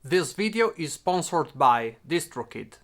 This video is sponsored by distrokid.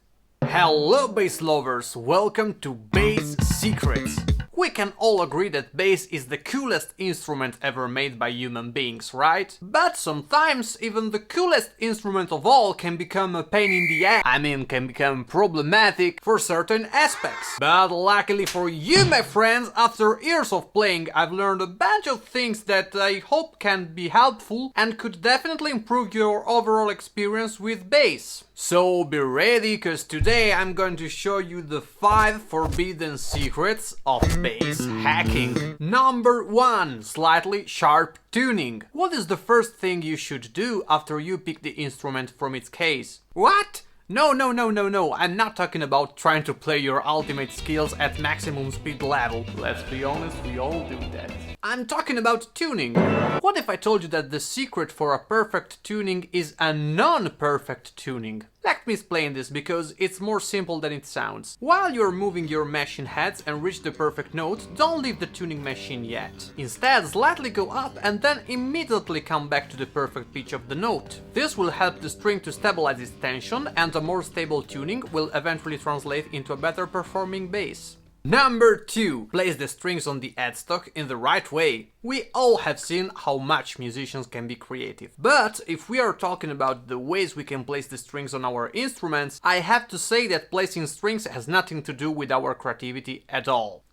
Hello bass lovers, welcome to Bass Secrets. We can all agree that bass is the coolest instrument ever made by human beings, right? But sometimes even the coolest instrument of all can become a pain in the ass. Can become problematic for certain aspects. But luckily for you, my friends, after years of playing, I've learned a bunch of things that I hope can be helpful and could definitely improve your overall experience with bass. So be ready, cause today I'm going to show you the 5 forbidden secrets of bass hacking. Number 1. Slightly sharp tuning. What is the first thing you should do after you pick the instrument from its case? What? No, I'm not talking about trying to play your ultimate skills at maximum speed level. Let's be honest, we all do that. I'm talking about tuning. What if I told you that the secret for a perfect tuning is a non-perfect tuning? Let me explain this because it's more simple than it sounds. While you're moving your machine heads and reach the perfect note, don't leave the tuning machine yet. Instead, slightly go up and then immediately come back to the perfect pitch of the note. This will help the string to stabilize its tension, and a more stable tuning will eventually translate into a better performing bass. Number 2. Place the strings on the headstock in the right way. We all have seen how much musicians can be creative. But if we are talking about the ways we can place the strings on our instruments, I have to say that placing strings has nothing to do with our creativity at all.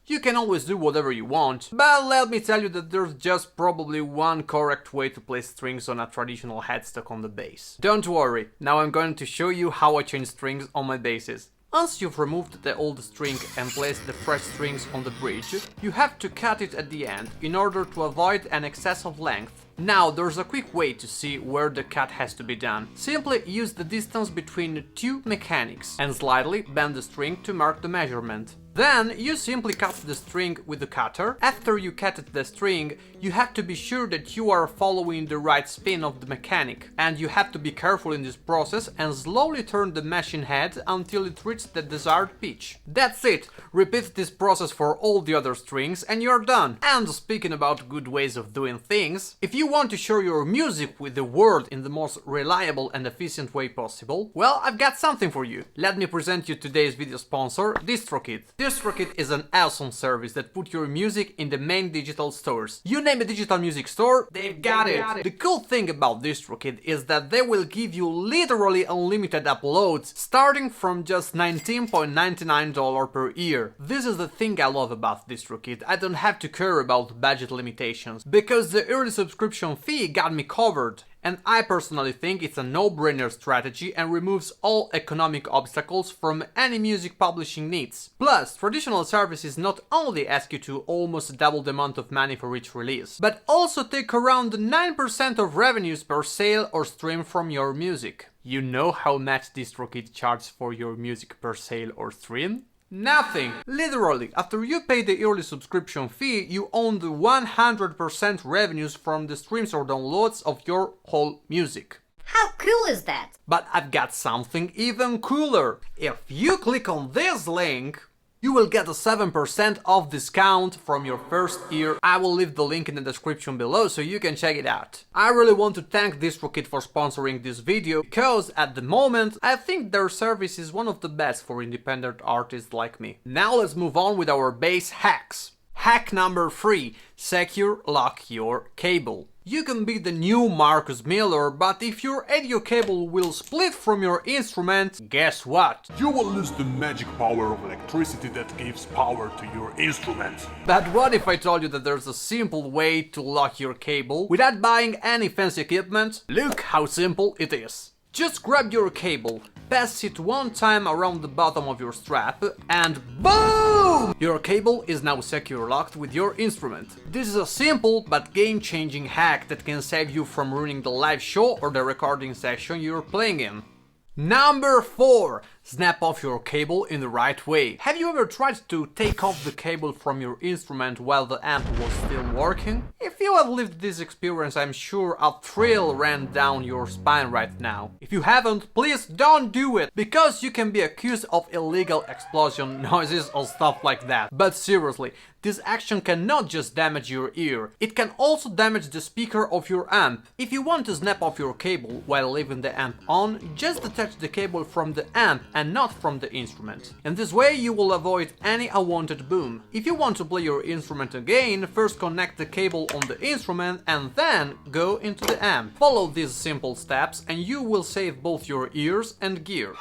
You can always do whatever you want, but let me tell you that there's just probably one correct way to place strings on a traditional headstock on the bass. Don't worry, now I'm going to show you how I change strings on my basses. Once you've removed the old string and placed the fresh strings on the bridge, you have to cut it at the end in order to avoid an excess of length. Now there's a quick way to see where the cut has to be done. Simply use the distance between two mechanics and slightly bend the string to mark the measurement. Then you simply cut the string with the cutter. After you cut the string, you have to be sure that you are following the right spin of the mechanic, and you have to be careful in this process and slowly turn the machine head until it reaches the desired pitch. That's it! Repeat this process for all the other strings and you're done! And speaking about good ways of doing things, if you want to share your music with the world in the most reliable and efficient way possible, well, I've got something for you. Let me present you today's video sponsor, distrokid. distrokid is an awesome service that puts your music in the main digital stores. You name a digital music store, they've got it! The cool thing about distrokid is that they will give you literally unlimited uploads starting from just $19.99 per year. This is the thing I love about distrokid. I don't have to care about budget limitations, because the early subscription fee got me covered. And I personally think it's a no-brainer strategy and removes all economic obstacles from any music publishing needs. Plus, traditional services not only ask you to almost double the amount of money for each release, but also take around 9% of revenues per sale or stream from your music. You know how much distrokid charges for your music per sale or stream? Nothing! Literally, after you pay the yearly subscription fee, you own the 100% revenues from the streams or downloads of your whole music. How cool is that? But I've got something even cooler. If you click on this link, you will get a 7% off discount from your first year. I will leave the link in the description below so you can check it out. I really want to thank distrokid for sponsoring this video, because at the moment I think their service is one of the best for independent artists like me. Now let's move on with our bass hacks. Hack number 3. Secure lock your cable. You can be the new Marcus Miller, but if your audio cable will split from your instrument, guess what? You will lose the magic power of electricity that gives power to your instrument. But what if I told you that there's a simple way to lock your cable without buying any fancy equipment? Look how simple it is. Just grab your cable, pass it one time around the bottom of your strap, and BOOM! Your cable is now secure locked with your instrument. This is a simple but game-changing hack that can save you from ruining the live show or the recording session you're playing in. Number 4. Snap off your cable in the right way. Have you ever tried to take off the cable from your instrument while the amp was still working? If you have lived this experience, I'm sure a thrill ran down your spine right now. If you haven't, please don't do it, because you can be accused of illegal explosion noises or stuff like that. But seriously, this action cannot just damage your ear, it can also damage the speaker of your amp. If you want to snap off your cable while leaving the amp on, just detach the cable from the amp and not from the instrument. In this way you will avoid any unwanted boom. If you want to play your instrument again, first connect the cable on the instrument and then go into the amp. Follow these simple steps and you will save both your ears and gear.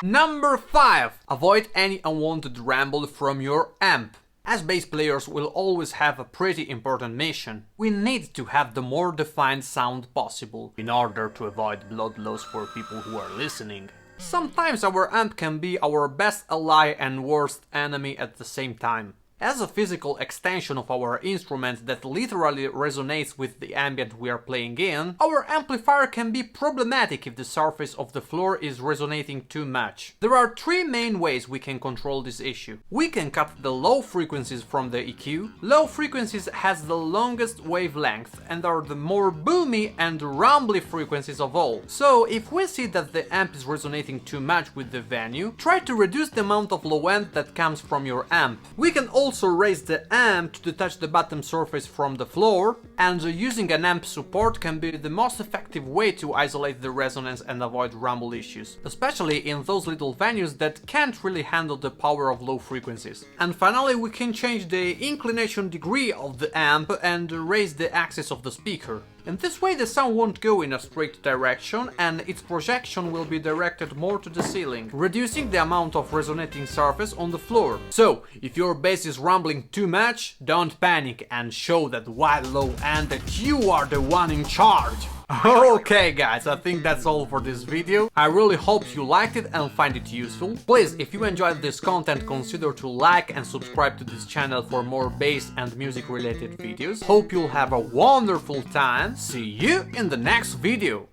Number 5. Avoid any unwanted ramble from your amp. As bass players will always have a pretty important mission. We need to have the more defined sound possible in order to avoid blood loss for people who are listening. Sometimes our amp can be our best ally and worst enemy at the same time. As a physical extension of our instrument that literally resonates with the ambient we are playing in, our amplifier can be problematic if the surface of the floor is resonating too much. There are 3 main ways we can control this issue. We can cut the low frequencies from the EQ. Low frequencies has the longest wavelength and are the more boomy and rumbly frequencies of all. So if we see that the amp is resonating too much with the venue, try to reduce the amount of low end that comes from your amp. We can also raise the amp to detach the bottom surface from the floor, and using an amp support can be the most effective way to isolate the resonance and avoid rumble issues, especially in those little venues that can't really handle the power of low frequencies. And finally, we can change the inclination degree of the amp and raise the axis of the speaker. In this way the sound won't go in a straight direction and its projection will be directed more to the ceiling, reducing the amount of resonating surface on the floor. So, if your bass is rumbling too much, don't panic and show that wide low end that you are the one in charge. Okay guys, I think that's all for this video. I really hope you liked it and find it useful. Please, if you enjoyed this content, consider to like and subscribe to this channel for more bass and music related videos. Hope you'll have a wonderful time. See you in the next video.